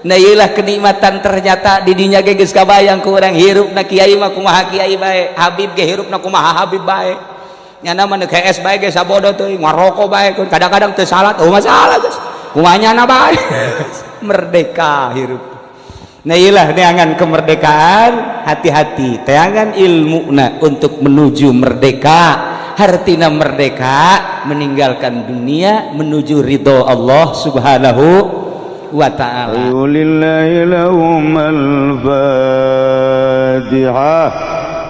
Nah iyalah kenikmatan ternyata didinya ge geus kabayang ku urang hirupna kiai mah kumaha kiai bae, Habib ge hirupna kumaha Habib bae. Nyana mah KS bae ge sabodo teuing, ngaroko bae kadang-kadang teu salat, oh masalah geus. Kumaha nyana bae. Merdeka hirup. Nah iyalah neangan kemerdekaan, hati-hati teangan ilmuna untuk menuju merdeka. Hartina merdeka, meninggalkan dunia menuju ridho Allah Subhanahu wa ta'ala. Lillahi lahumul Fatihah.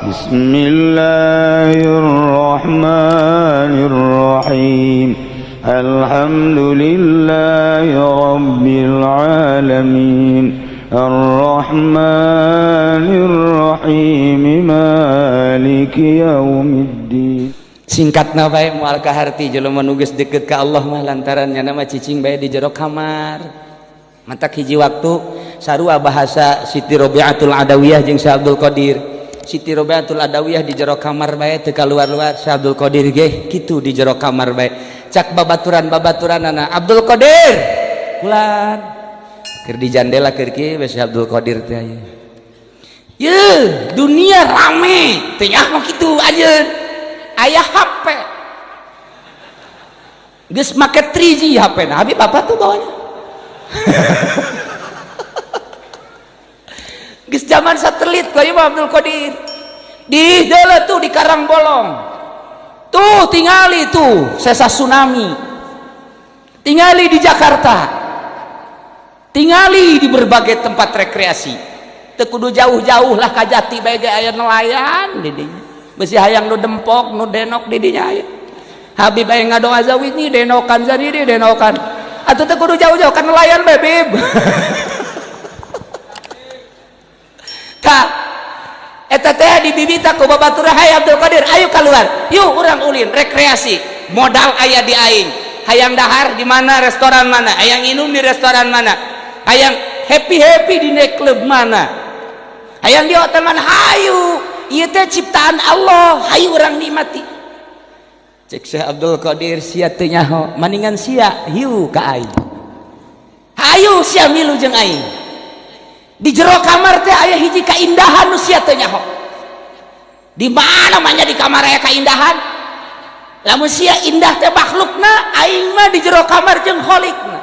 Bismillahirrahmanirrahim. Alhamdulillahi rabbil alamin. Ar-Rahmanir-Rahim. Maliki yaumiddin. Singkatna bae moal kaharti jelema nu geus deukeut ka Allah mah lantaran nya nama cicing bae di jero kamar. Matak hiji waktu sarua bahasa Siti Robiatul Adawiyah jeung Syekh Abdul Qadir. Siti Robiatul Adawiyah di jero kamar bae teu kaluar-luar, Syekh Abdul Qadir ge kitu di jero kamar bae. Cak babaturan-babaturanana Abdul Qadir. Kulan. Keur di jandela keur kieu Syekh Abdul Qadir teh aya. Ye, dunia rame. Teh mah kitu anjeun. Ayah HP geus make 3G HP nah Habib apa tuh bawanya geus zaman satelit kaya Imam Abdul Qadir di deuleu tuh di Karangbolong tuh tingali tuh sesa tsunami tingali di Jakarta tingali di berbagai tempat rekreasi teu kudu jauh-jauh lah ka Jati bae ge aya nelayan di dinya besi hayang nu dempok nu denok di dinya aya Habib aya ngadoa zawid nih denokan jadi di denokan atuh teh kudu jauh-jauh kan nelayan bae Bib tah eta teh dibibita ku babaturan hayang Abdul Qadir ayo keluar yuk urang ulin rekreasi modal aya di aing hayang dahar di mana restoran mana hayang minum di restoran mana hayang happy di night club mana hayang di hotel mana hayu ieu teh ciptaan Allah hayu urang nikmati cek Syekh Abdul Qadir sia teu nyaho maningan sia hiu ka aing hayu sia milu jeung aing di jero kamar teh aya hiji kaindahan nu sia teu nyaho di mana mah nya di kamar aya kaindahan lamun sia indah teh makhlukna aing mah di jero kamar jeung kholikna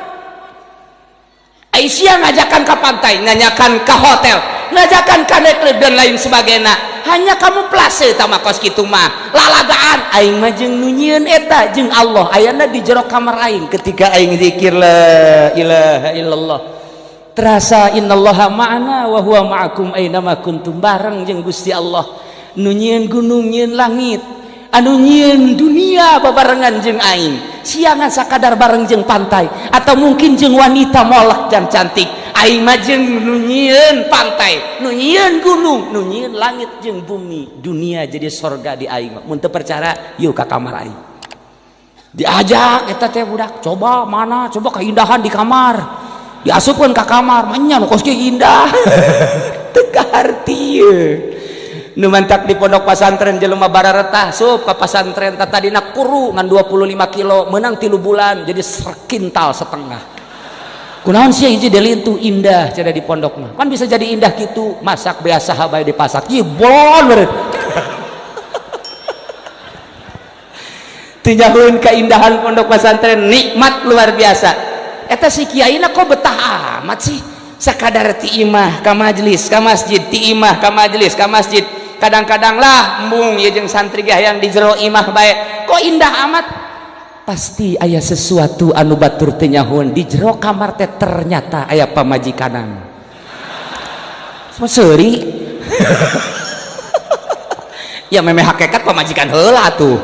aing sia ngajakan ka pantai nanyakan ka hotel ngajakan ka night club dan lain sebagainya hanya kamu place tama kos kitu mah lalagaan aing mah jeung nu nyieun eta jeung Allah ayana di jero kamar aing ketika aing zikir la ilaha illallah terasa innallaha ma'ana wa huwa ma'akum aina ma kuntum bareng jeung Gusti Allah nu nyieun gunung nyieun langit anu nyieun dunia babarengan jeung aing siangan sakadar bareng jeung pantai atau mungkin jeung wanita molek dan cantik aing mah jeung nu nyieun pantai nu nyieun gunung nu nyieun langit jeung bumi dunia jadi sorga di aing mun teu percaya yuk ka kamar aing diajak eta teh budak coba mana coba keindahan di kamar diasupkeun ka kamar manya nu kos ge indah teu kahartieun nu mantak di pondok pasantren jelema bararetah sup ka pasantren tadina kuru ngan 25 kilo menang 3 bulan jadi sekintal setengah kunaon sia hiji delintu indah cenah di pondok mah kan bisa jadi indah gitu masak biasa bae di pasar ieu bolon beureut tinjauheun keindahan pondok pesantren nikmat luar biasa eta si kiaina kok betah amat sih sakadar ti imah ka majelis ka masjid ti imah ka majelis ka masjid kadang-kadang lah embung ya jeung santri ge hayang di jero imah bae kok indah amat pasti aya sesuatu anu batur teu nyahoeun di jero kamar teh ternyata aya pamajikanan seuri ya memeh hakikat pamajikan heula tuh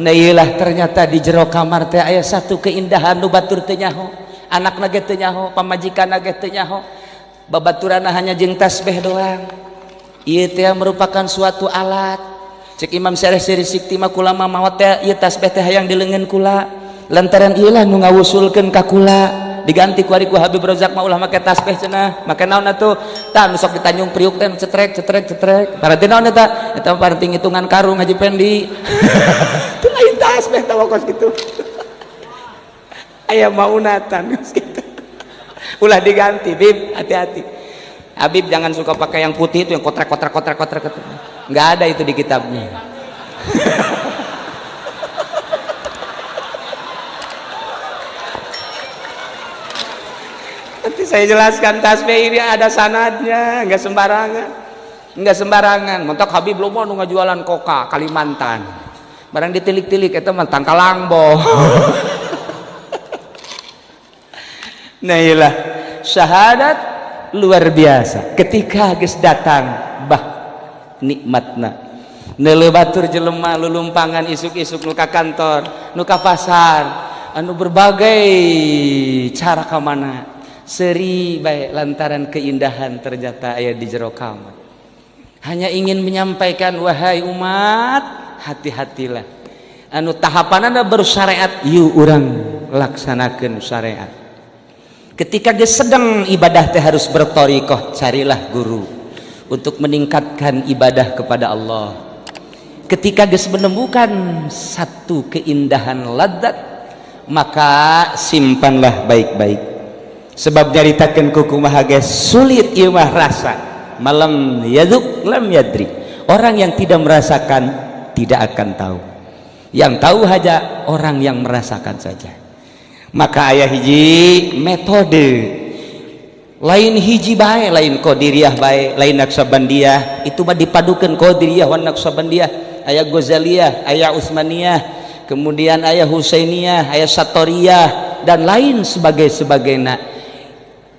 nah iyalah ternyata di jero kamar teh aya satu keindahan nu batur teu nyaho anakna ge teu nyaho pamajikanna ge teu nyaho babaturanna hanya jeung tasbih doang ieu teh merupakan suatu alat cek Imam Syarih Siri Sikti mah kula mah maot teh ieu tasbih teh hayang dileungeun kula lantaran ieu lah nu ngawusulkeun ka kula diganti ku ari ku Habib Rozak mah ulah make tasbih cenah make naon atuh tah nu sok ditanjung priuk teh cetrek paranti naon eta eta paranti ngitungan karung Haji Pendi teu lain tasbih tah kos kitu aya maunatan kitu Ulah diganti, Bib, hati-hati. Habib jangan suka pakai yang putih itu, yang kotrek. Nggak ada itu di kitabnya. Nanti saya jelaskan tasbih ini ada sanadnya, nggak sembarangan. Montok Habib lo mau jualan koka Kalimantan, barang ditilik-tilik itu mah tangkalangbo. Nah iyalah syahadat luar biasa ketika geus datang bah nikmatna nelebatur jelema lulumpangan isuk-isuk nu ka kantor nu ka pasar anu berbagai cara ka mana seri bae lantaran keindahan ternyata aya di jero kamar. Hanya ingin menyampaikan wahai umat, hati-hatilah anu tahapanana bersyariat yuk urang laksanakeun syariat. Ketika dia sedang ibadah teh harus bertorikoh, carilah guru untuk meningkatkan ibadah kepada Allah. Ketika dia menemukan satu keindahan ladat, maka simpanlah baik-baik. Sebab nyaritakeun ku kumaha geus sulit ieu mah rasa. Malam yaduk lam yadri. Orang yang tidak merasakan tidak akan tahu. Yang tahu hanya orang yang merasakan saja. Maka ayah hiji metode lain hiji bae, lain qadiriyah bae, lain naqsabandiyah, itu mah dipadukeun qadiriyah wan naqsabandiyah, aya ghazaliyah, aya utsmaniyah, kemudian aya husainiyah, aya satoriyah dan lain sebagainya.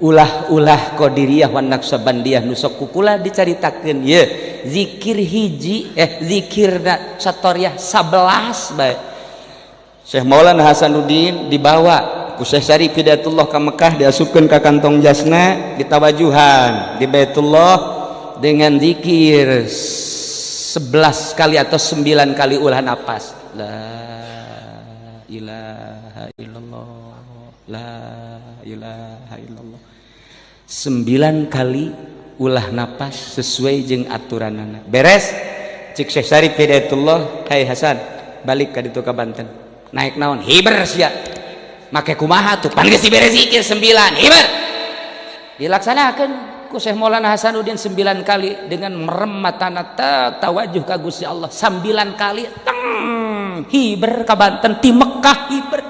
Ulah qadiriyah wan naqsabandiyah nu sok kukula dicaritakeun ye zikir hiji zikirna satoriyah 11 bae. Syekh Maulana Hasanuddin dibawa ku Syekh Syarif Hidayatullah ka Mekah, diasupkeun ka kantong jasna, ditawajuhan di Baitullah dengan zikir 11 kali atau 9 kali ulah napas. La ilaha illallah, la ilaha illallah. 9 kali ulah napas sesuai jeung aturanana. Beres cik Syekh Syarif Hidayatullah, hai Hasan, balik ka ditu ka Banten. Naik naon hiber sia make kumaha tuh pan geus dibere zikir 9 hiber dilaksanakeun ku Syekh Maulana Hasanuddin 9 kali dengan merem matana tawajuh ka Gusti Allah 9 kali teng hiber ka Banten ti Mekah hiber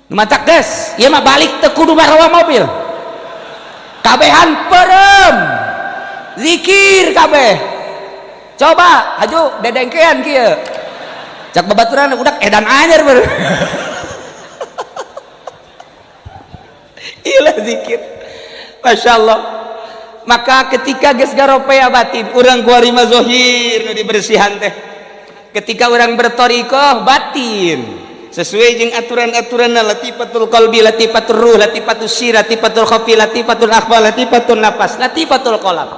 nu matak geus ieu mah balik teu kudu bawa mobil kabehan perem zikir kabeh coba aju dedengkean kieu cak babaturan udah edan anyar ber. Iyalah zikir, masya Allah. Maka ketika geus garopea batin, orang kuarima zohir nu dibersihan teh. Ketika orang bertorikoh batin, sesuai jeung aturan-aturanna latifatul qalbi, latifatul ruh, latifatul sir, latifatul khafi, latifatul akhbar, latifatul nafas, latifatul qalam.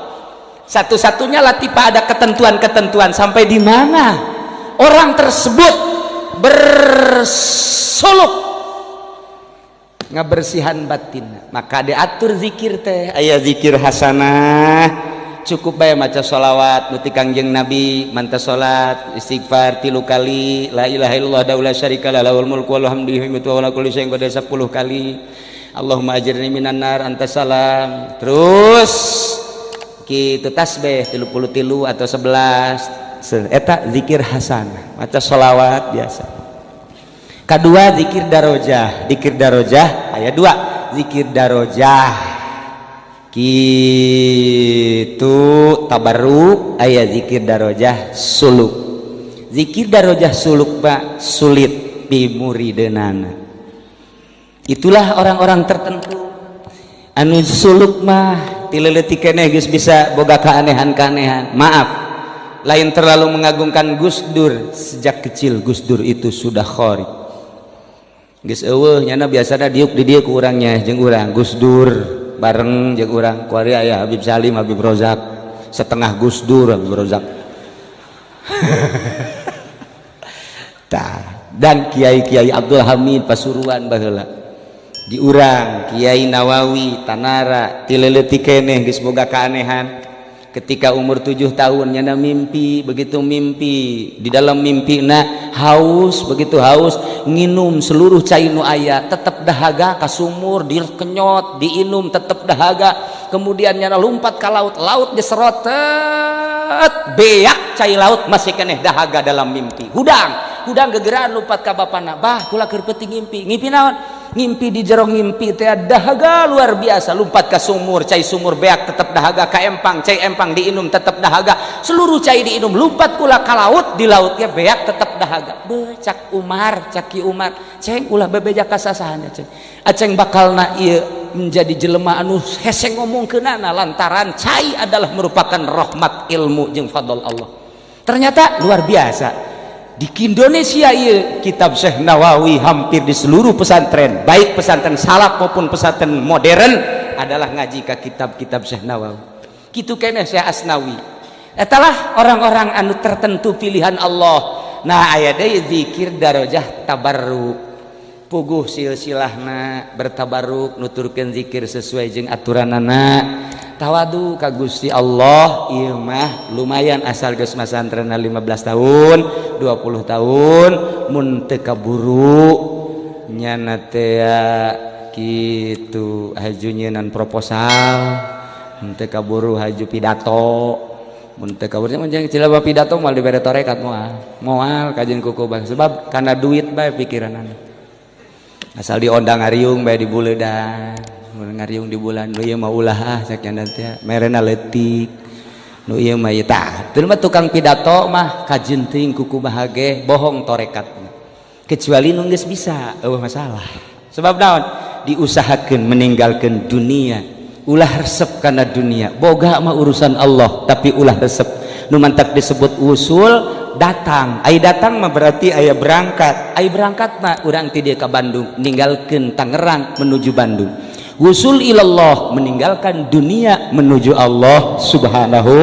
Satu-satunya latifah ada ketentuan-ketentuan sampai di mana orang tersebut bersuluk ngabersihan batin, maka diatur zikir teh aya zikir hasanah cukup bae maca sholawat nuti Kangjeng Nabi manta salat istighfar 3 kali la ilaha illallah daula syarikalah lahul mulku wal hamdu wa la kulli syai'in qadir 10 kali Allahumma ajirni minan nar anta salam terus kitu tasbih 33 atau 11 eta zikir hasanah maca sholawat biasa. Kedua zikir darojah ayat 2 zikir darojah kitu tabarruk aya zikir darojah suluk. Zikir darojah suluk pak sulit pimurideunana. Itulah orang-orang tertentu anu suluk mah tileuleut keneh geus bisa boga keanehan-keanehan. Maaf lain terlalu mengagungkan Gus Dur, sejak kecil Gus Dur itu sudah khori geus eueuh nyana biasana diuk di dieu ku urangnya jeung urang Gus Dur bareng jeung urang kuari aya Habib Salim Habib Rozak setengah Gus Dur Habib Rozak dan Kiai Abdul Hamid Pasuruan baheula di urang Kiai Nawawi Tanara tileuleut keneh geus boga kaanehan. Ketika umur 7 tahun nyana mimpi, begitu mimpi di dalam mimpi haus, begitu haus nginum seluruh cai nu aya tetap dahaga ka sumur dikenyot diinum tetep dahaga kemudian nyana lumpat ka laut laut diserotet beak cai laut masih keneh dahaga dalam mimpi hudang gegeraan lumpat ka bapana bah kula keur peuting ngimpi naon ngimpi di jero ngimpi teh dahaga luar biasa lumpat ka sumur cai sumur beak tetep dahaga ka empang cai empang diinum tetep dahaga seluruh cai diinum lumpat kula ka laut di lautnya beak tetep dahaga becak Umar caki Umar ceng ulah bebeja kasasahan ceng bakalna ieu menjadi jelema anu hese ngomongkeunana lantaran cai adalah merupakan rahmat ilmu jeung fadl Allah ternyata luar biasa di Indonesia iya kitab Syekh Nawawi hampir di seluruh pesantren baik pesantren salaf maupun pesantren modern adalah ngaji ke kitab-kitab Syekh Nawawi kitu keneh Syekh Asnawi etalah orang-orang anu tertentu pilihan Allah nah aya deui zikir darajah tabarruk puguh silsilahna bertabarruk nuturkeun zikir sesuai jeung aturanana tawadu ka Gusti Allah ieu mah lumayan asal geus masantrenna 15 tahun 20 tahun mun teu kaburu nyana teh kitu haju nyeunan proposal mun teu kaburu haju pidato mun teu kaburu mah jeung cilaba pidato moal dibere torekat moal kajeun kuku bang sebab kana duit bae pikiranana asal diondang ngariung bae di buleudan ngariung di bulan nu ieu mah ulah sakian teh merena leutik nu ieu mah ieu tah teu mah tukang pidato mah kajenting kuku bahage bohong torekatna kecuali nu geus bisa eueuh masalah sebab naon diusahakeun meninggalkeun dunia ulah resep kana dunia boga mah urusan Allah tapi ulah resep nu mantak disebut usul datang ai datang mah berarti aya berangkat ai berangkat mah urang ti dieu ka Bandung ninggalkeun Tangerang menuju Bandung wusul ilallah meninggalkan dunia menuju Allah subhanahu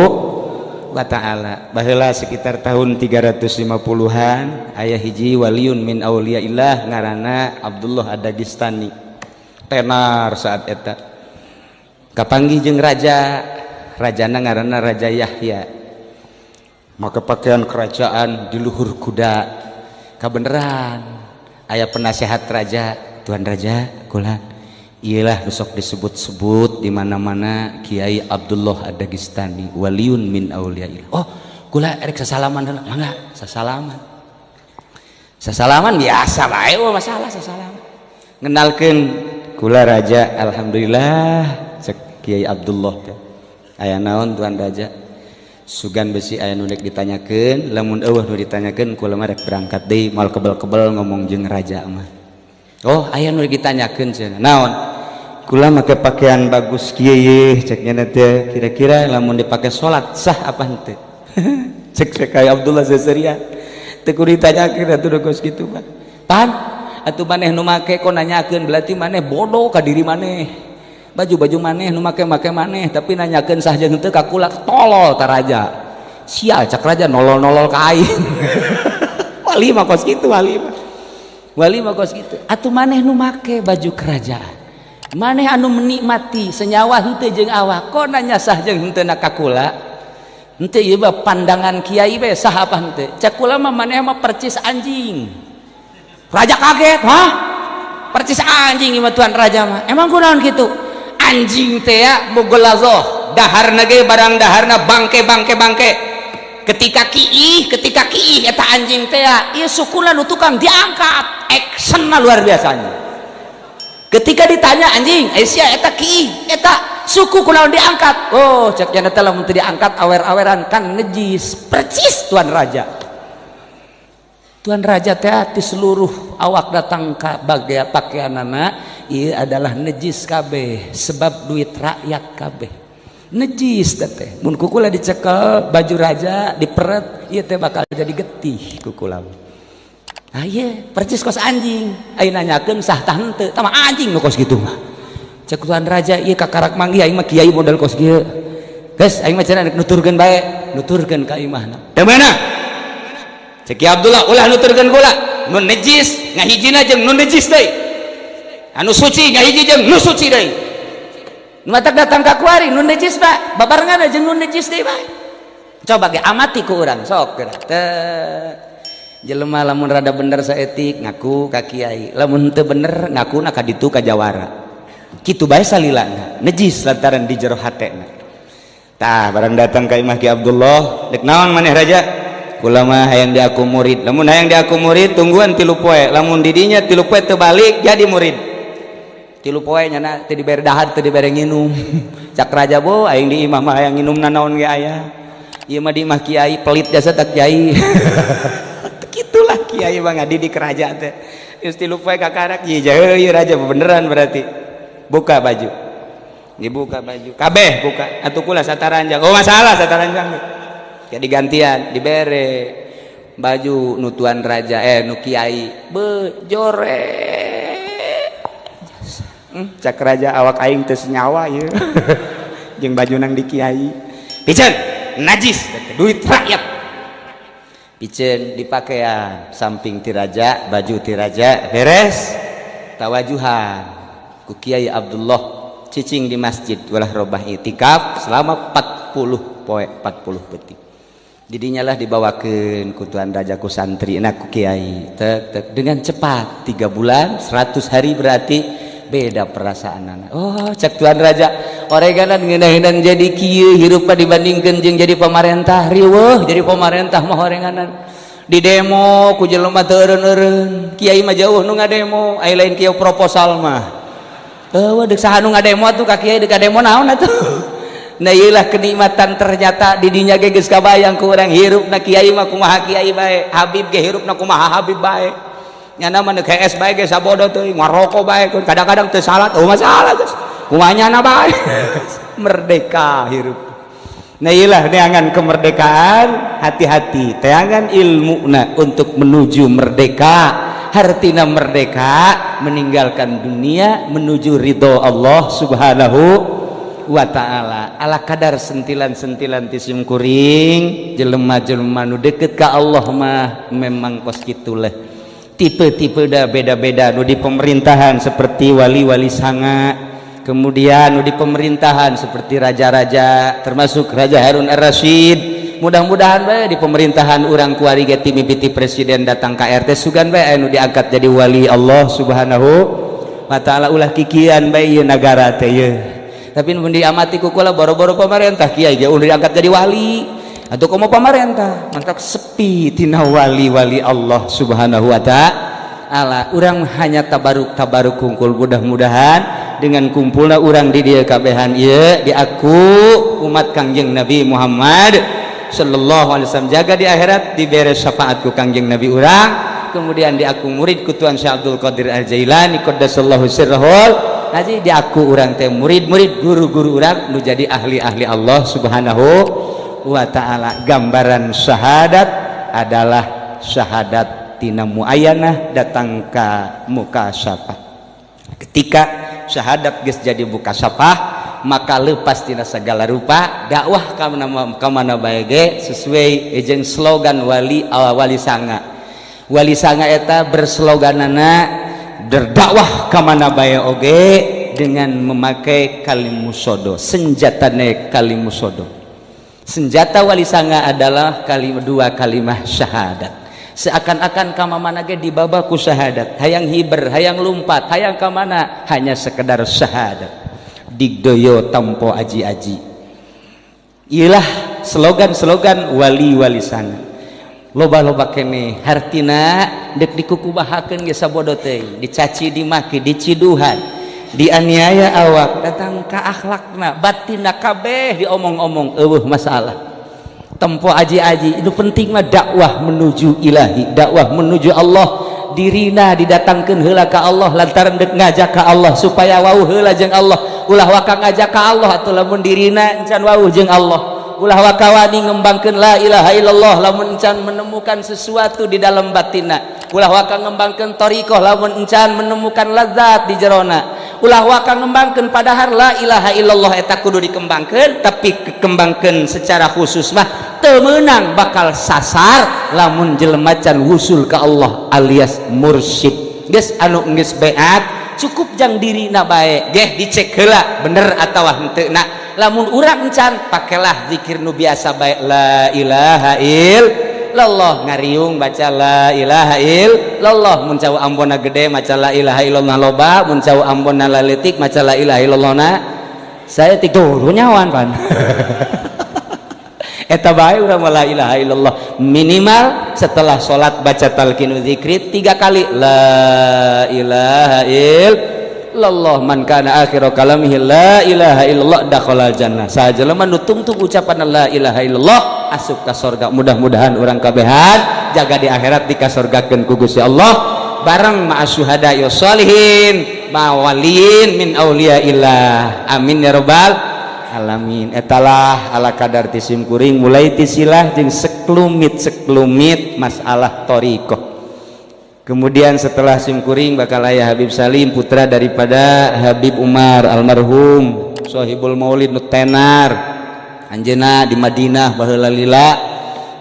wa ta'ala baheula sekitar tahun 350-an aya hiji waliun min auliyaillah ngaranna Abdullah Ad-Dagistani tenar saat eta kapanggih jeung rajana ngaranna Raja Yahya maka pakaian kerajaan di luhur kuda kabeneran aya penasehat raja tuan raja kula iyalah besok disebut-sebut di mana-mana Kiai Abdullah Ad-Dagistani waliun min auliyaillah oh kula erek sasalaman heula mangga sasalaman biasa bae masalah sasalaman ngenalkeun kula raja alhamdulillah cek Kiai Abdullah teh aya naon tuan raja sugan besi aya nu rek ditanyakeun lamun eueuh nu ditanyakeun kula mah rek berangkat deui moal kebel-kebel ngomong jeung raja mah oh aya nu rek ditanyakeun cenah naon kula make pakaian bagus kieu ye cek nya teh kira-kira lamun dipake salat sah apa henteu cek kayak Abdullah Zazaria teu kudu ditanyakeun atuh geus kitu mah pan atuh maneh nu make kok nanyakeun berarti maneh bodoh ka diri maneh baju maneh nu make maneh tapi nanyakeun sah jeung henteu ka kula tolol ta raja sial cak raja nolol-nolol ka aing wali mah kos kitu wali mah kos kitu atuh maneh nu make baju kerajaan maneh anu menikmati senyawa henteu jeung awak kok nanya sah jeung henteu na ka kula henteu ieu mah pandangan kiai bae sah apa henteu cak kula mah maneh mah percis anjing raja kaget hah percis anjing ieu mah tuan raja mah emang kunaon kitu anjing teh ya mugolazoh daharna ge barang daharna bangke ketika kiih eta anjing teh ya ieu sukuna nu tukang diangkat actionna luar biasanya ketika ditanya anjing sia eta kiih eta suku kunaon diangkat oh cek nya teh lamun teu diangkat awer-aweran kan nejis percis tuan raja teh di seluruh awak datang ka bagian pakaianana ieu adalah nejis kabeh sebab duit rakyat kabeh nejis teh mun kukula dicekel baju raja diperet ieu teh bakal jadi getih kukula ah ieu percis kos anjing aing nanyakeun sah tah henteu tah mah anjing nu kos kitu mah cek tuan raja ieu kakarak manggih aing mah kiai modal kos kieu geus aing mah cenah nuturkeun bae nuturkeun ka imahna teu meunang cek Abdullah ulah nuturkeun kula nu najis ngahijina jeung nu najis deui anu suci ngahiji jeung nu suci deui nu matak datang ka kuari nu najis bae babarengan jeung nu najis deui bae coba ge amati ku urang sok geura jelema lamun rada bener saetik ngaku ka kiai, lamun teu bener ngaku ka ditu ka jawara. Kitu bae salilana najis lantaran di jero hatena. Tah barang datang ka Imah Ki Abdullah, dek naon maneh raja? Kula mah hayang diaku murid. Lamun hayang diaku murid tungguan 3 poe. Lamun didinya 3 poe teu balik jadi murid. 3 poe nyana teu dibere dahar teu dibere nginum. Cak raja bo aing di imah mah hayang nginum naon ge aya. Ieu mah di imah kiai pelit jasa tak kiai. Kitulah kiai mah ngadidik raja teh. Geus 3 poe kakarak ieu ieu raja beneran berarti. Buka baju. Dibuka baju. Kabeh buka. Atuh kula sataranjang. Oh masalah sataranjang. Jadi gantian dibere baju nutuan raja nu kiai bejore cak raja awak aing teu senyawa ieu jeung baju nang di kiai piceun najis duit rakyat piceun dipakaian samping ti raja baju ti raja beres tawajuhan ku Kiai Abdullah cicing di masjid walah robah itikaf selama 40 poe 40 peuting. Didinya lah dibawakeun ku tuan raja ku santri na ku kiai dengan cepat 3 bulan 100 hari berarti beda perasaan. Oh cek tuan raja oreganan ngeunah-ngeunah jadi kieu hirupna dibandingkeun jeung jadi pemerintah riweuh jadi pemerintah mah orenganan di demo ku jelema teu eureun-eureun kiai mah jauh nu ngademo ai lain kieu proposal mah eueuh deuk saha nu ngademo atuh ka kiai deuk ngademo naon atuh. Nah iyalah kenikmatan ternyata didinya ge geus kabayang ku urang hirupna kiai mah kumaha kiai bae Habib ge hirupna kumaha Habib bae nyana mah neuk HS bae ge sabodo teuing ngaroko bae kadang-kadang teu salat oh masalah geus kumaha nyana bae merdeka hirup. Nah iyalah neangan kemerdekaan hati-hati teangan ilmuna untuk menuju merdeka hartina merdeka meninggalkan dunia menuju ridho Allah subhanahu wa ta'ala. Ala kadar sentilan-sentilan tisim kuring jelema-jelema nu deket ka Allah mah memang kos kitu leh tipe-tipe da beda-beda nu di pemerintahan seperti wali-wali sanga kemudian nu di pemerintahan seperti raja-raja termasuk Raja Harun Ar-Rasyid mudah-mudahan bae di pemerintahan urang kuari ge ti mimiti presiden datang ka RT sugan bae nu diangkat jadi wali Allah subhanahu wa ta'ala ulah kikian bae ieu nagara teh ye. Tapi mun diamati ku kula boro-boro pemerintah kiai ge udah diangkat jadi wali atau komo pemerintah mantap sepi tina wali-wali Allah subhanahu wa ta'ala. Urang hanya tabaruk kumpul mudah-mudahan dengan kumpulna urang di dieu kabehan ieu diaku umat Kangjeng Nabi Muhammad sallallahu alaihi wasallam jaga di akhirat dibere syafaat ku Kangjeng Nabi urang kemudian diaku murid ku Tuan Syekh Abdul Qadir Al-Jailani qaddasallahu sirrahul haji diaku urang teh murid-murid guru-guru urang nu jadi ahli-ahli Allah subhanahu wa ta'ala. Gambaran syahadat adalah syahadat tina muayyanah datang ka mukasyafah. Ketika syahadat geus jadi mukasyafah maka leupas tina segala rupa dakwah ka mana bae ge sesuai jeung slogan wali sanga. Wali sanga eta bersloganana berdakwah ka mana bae oge dengan memakai kalimusodo senjatane kalimusodo. Senjata wali sanga adalah dua kalimah syahadat. Seakan-akan ka mana ge dibaba ku syahadat hayang hiber hayang lumpat hayang ka mana hanya sekedar syahadat digdoyo tampo aji-aji. Iyalah slogan-slogan wali-wali sanga. Loba-loba kene hartina dek dikukubahakeun ge sabodo teh dicaci dimaki diciduhan dianiaya awak datang ka akhlakna batinna kabeh diomong-omong eueuh masalah tempo aji-aji itu penting mah dakwah menuju ilahi dakwah menuju Allah dirina didatangkeun heula ka Allah lantaran dek ngajak ka Allah supaya wauh heula jeung Allah ulah waka ngajak ka Allah atuh lamun dirina encan wauh jeung Allah ulah wakawani ngembangkeun la ilaha illallah lamun encan menemukan sesuatu di dalam batinna ulah waka ngembangkeun thariqah lamun encan menemukan lazat di jerona ulah waka ngembangkeun padahal la ilaha illallah eta kudu dikembangkeun tapi dikembangkeun secara khusus mah teu meunang bakal sasar lamun jelema can wusul ka Allah alias mursyid geus anu geus beat cukup jang dirina bae geh dicek heula bener atawa henteu na lamun urang encan pakelah zikir nu biasa bae la ilaha illallah, ngariung baca la ilaha illallah, mun cau ambonna gede maca la ilaha illallah loba, mun cau ambonna leutik maca la ilaha illallah na saya tidur nyawan pan. Eta bae urang la ilaha illallah minimal setelah sholat baca talqinu dzikri 3 kali la ilaha illallah man kana akhiru kalamihi la ilaha illallah dakhalal jannah. Sajelema nu tungtung ucapan la ilaha illallah asup ka surga. Mudah-mudahan urang kabehan jaga di akhirat dikasorgakeun ku Gusti Allah bareng ma'as syuhada ya sholihin ma'waliin min auliyaillah. Amin ya rabbal alamin. Etalah ala kadar tisim kuring mulai tisilah jeung seklumit masalah thariqah. Kemudian setelah sim kuring bakal aya Habib Salim putra daripada Habib Umar almarhum Sohibul Maulid nu tenar anjeunna di Madinah baheula lila.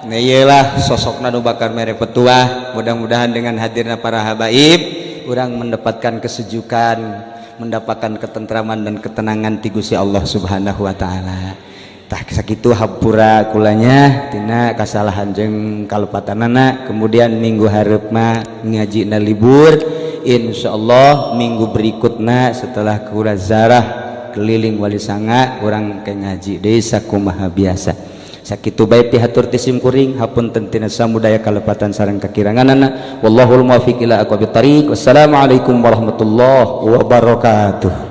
Nah iyalah sosokna nu bakal mere petuah. Mudah-mudahan dengan hadirna para habaib urang mendapatkan kesejukan, mendapatkan ketentraman dan ketenangan ti Gusti Allah Subhanahu wa taala. Tah sakitu hampura kulanya tina kasalahan jeung kalupatanana. Kemudian minggu hareup mah ngajina libur, insyaallah minggu berikutna setelah kura zarah keliling wali sanga urang ke ngaji deui sakumaha biasa. Sakitu bae pihatur ti sim kuring hapunten tina samudaya kalepatan sareng kakiranganana. Wallahul muwaffiq ila aqwamit thariq. Wassalamualaikum warahmatullahi wabarakatuh.